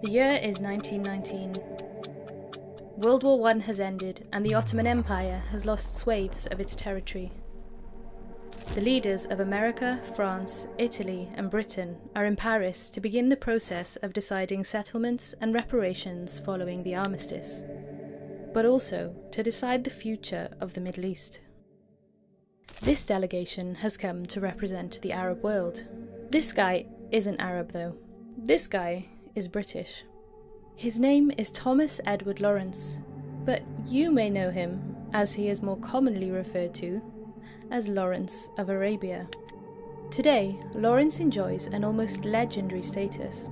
The year is 1919. World War I has ended and the Ottoman Empire has lost swathes of its territory. The leaders of America, France, Italy and Britain are in Paris to begin the process of deciding settlements and reparations following the armistice, but also to decide the future of the Middle East. This delegation has come to represent the Arab world. This guy isn't Arab though. This guy is British. His name is Thomas Edward Lawrence, but you may know him, as he is more commonly referred to, as Lawrence of Arabia. Today, Lawrence enjoys an almost legendary status,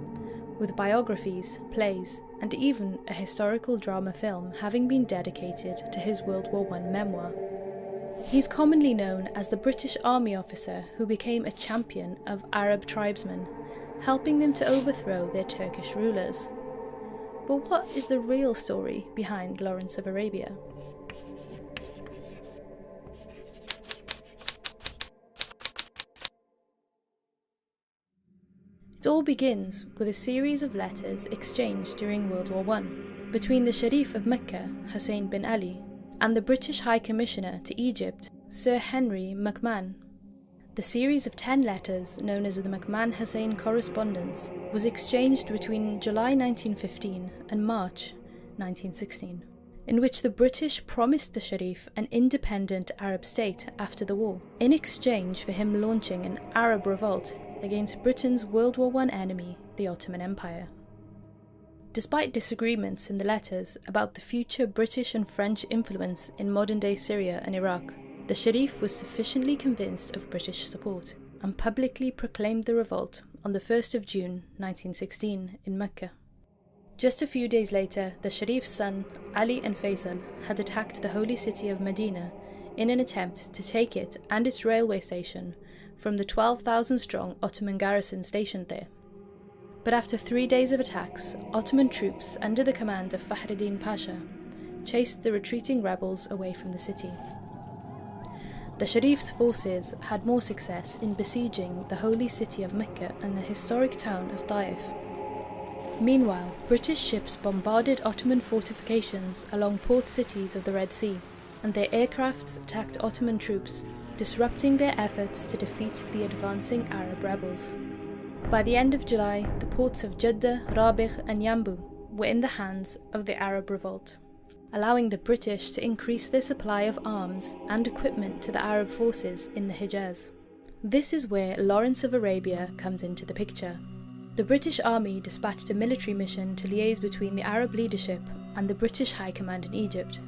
with biographies, plays, and even a historical drama film having been dedicated to his World War I memoir. He's commonly known as the British Army officer who became a champion of Arab tribesmen, helping them to overthrow their Turkish rulers. But what is the real story behind Lawrence of Arabia? It all begins with a series of letters exchanged during World War I between the Sharif of Mecca, Hussein bin Ali, and the British High Commissioner to Egypt, Sir Henry McMahon. The series of 10 letters, known as the McMahon-Hussein Correspondence, was exchanged between July 1915 and March 1916, in which the British promised the Sharif an independent Arab state after the war, in exchange for him launching an Arab revolt against Britain's World War I enemy, the Ottoman Empire. Despite disagreements in the letters about the future British and French influence in modern-day Syria and Iraq, the Sharif was sufficiently convinced of British support and publicly proclaimed the revolt on the 1st of June 1916 in Mecca. Just a few days later, the Sharif's son, Ali and Faisal, had attacked the holy city of Medina in an attempt to take it and its railway station from the 12,000-strong Ottoman garrison stationed there. But after 3 days of attacks, Ottoman troops under the command of Fakhreddin Pasha chased the retreating rebels away from the city. The Sharif's forces had more success in besieging the holy city of Mecca and the historic town of Taif. Meanwhile, British ships bombarded Ottoman fortifications along port cities of the Red Sea, and their aircrafts attacked Ottoman troops, disrupting their efforts to defeat the advancing Arab rebels. By the end of July, the ports of Jeddah, Rabigh and Yambu were in the hands of the Arab revolt, allowing the British to increase their supply of arms and equipment to the Arab forces in the Hijaz. This is where Lawrence of Arabia comes into the picture. The British Army dispatched a military mission to liaise between the Arab leadership and the British High Command in Egypt.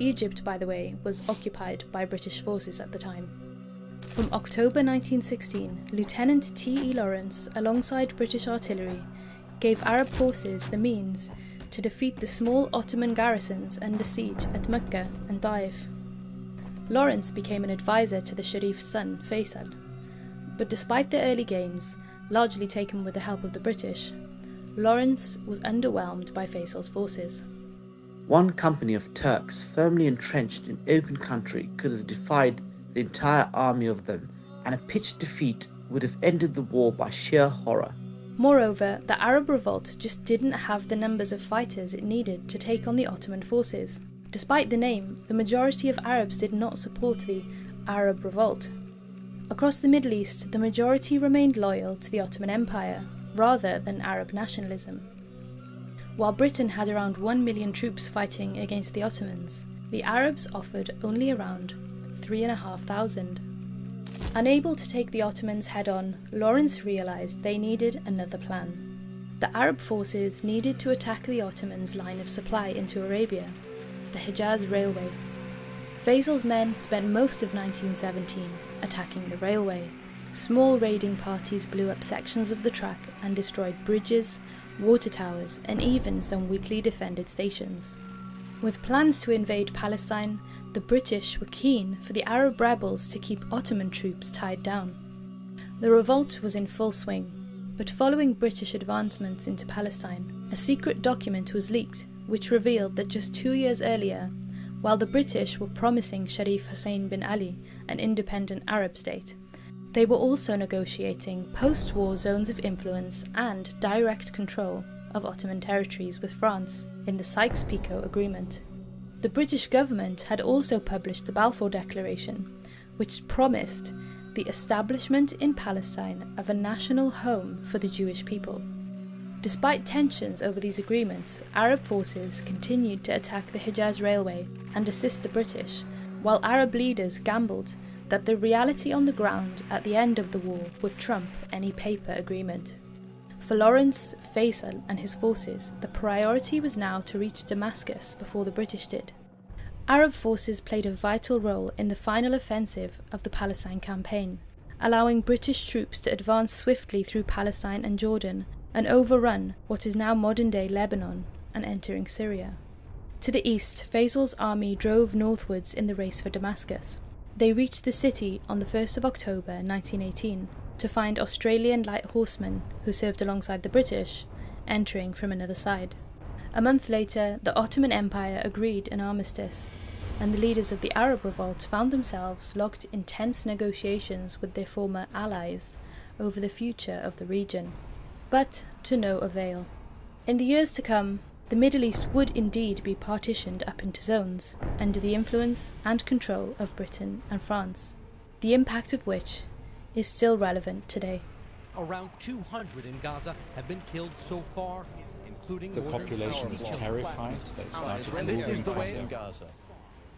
Egypt, by the way, was occupied by British forces at the time. From October 1916, Lieutenant T.E. Lawrence, alongside British artillery, gave Arab forces the means to defeat the small Ottoman garrisons under siege at Mecca and Taif. Lawrence became an advisor to the Sharif's son, Faisal. But despite the early gains, largely taken with the help of the British, Lawrence was underwhelmed by Faisal's forces. One company of Turks firmly entrenched in open country could have defied the entire army of them, and a pitched defeat would have ended the war by sheer horror. Moreover, the Arab revolt just didn't have the numbers of fighters it needed to take on the Ottoman forces. Despite the name, the majority of Arabs did not support the Arab revolt. Across the Middle East, the majority remained loyal to the Ottoman Empire, rather than Arab nationalism. While Britain had around 1 million troops fighting against the Ottomans, the Arabs offered only around 3,500. Unable to take the Ottomans head-on, Lawrence realised they needed another plan. The Arab forces needed to attack the Ottomans' line of supply into Arabia, the Hijaz Railway. Faisal's men spent most of 1917 attacking the railway. Small raiding parties blew up sections of the track and destroyed bridges, water towers, and even some weakly defended stations. With plans to invade Palestine, the British were keen for the Arab rebels to keep Ottoman troops tied down. The revolt was in full swing, but following British advancements into Palestine, a secret document was leaked which revealed that just 2 years earlier, while the British were promising Sharif Hussein bin Ali an independent Arab state, they were also negotiating post-war zones of influence and direct control of Ottoman territories with France in the Sykes-Picot Agreement. The British government had also published the Balfour Declaration, which promised the establishment in Palestine of a national home for the Jewish people. Despite tensions over these agreements, Arab forces continued to attack the Hijaz Railway and assist the British, while Arab leaders gambled that the reality on the ground at the end of the war would trump any paper agreement. For Lawrence, Faisal and his forces, the priority was now to reach Damascus before the British did. Arab forces played a vital role in the final offensive of the Palestine campaign, allowing British troops to advance swiftly through Palestine and Jordan and overrun what is now modern-day Lebanon and entering Syria. To the east, Faisal's army drove northwards in the race for Damascus. They reached the city on the 1st of October 1918 to find Australian light horsemen, who served alongside the British, entering from another side. A month later, the Ottoman Empire agreed an armistice, and the leaders of the Arab revolt found themselves locked in tense negotiations with their former allies over the future of the region. But to no avail. In the years to come, the Middle East would indeed be partitioned up into zones, under the influence and control of Britain and France, the impact of which is still relevant today. Around 200 in Gaza have been killed so far, including the population is terrified. They've started moving from Gaza.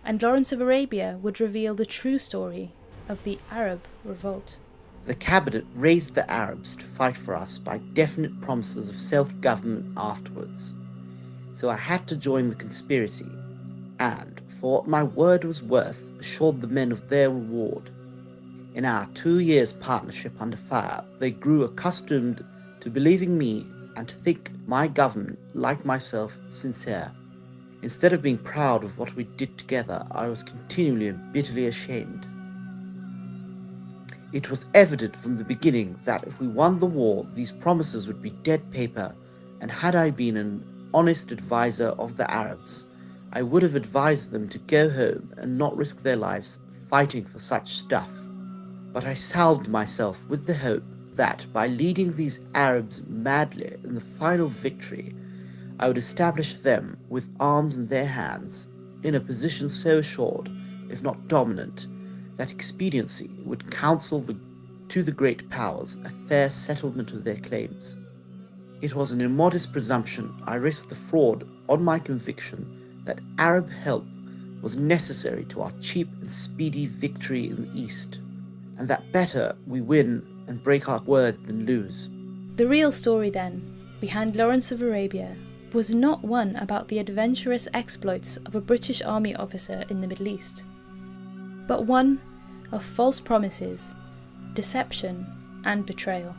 And Lawrence of Arabia would reveal the true story of the Arab revolt. The cabinet raised the Arabs to fight for us by definite promises of self-government afterwards. So I had to join the conspiracy, and, for what my word was worth, assured the men of their reward. In our 2 years' partnership under fire, they grew accustomed to believing me and to think my government, like myself, sincere. Instead of being proud of what we did together, I was continually and bitterly ashamed. It was evident from the beginning that if we won the war, these promises would be dead paper, and had I been an honest advisor of the Arabs, I would have advised them to go home and not risk their lives fighting for such stuff. But I salved myself with the hope that by leading these Arabs madly in the final victory, I would establish them with arms in their hands in a position so assured, if not dominant, that expediency would counsel to the great powers a fair settlement of their claims. It was an immodest presumption. I risked the fraud on my conviction that Arab help was necessary to our cheap and speedy victory in the East, and that better we win and break our word than lose. The real story, then, behind Lawrence of Arabia was not one about the adventurous exploits of a British army officer in the Middle East, but one of false promises, deception, and betrayal.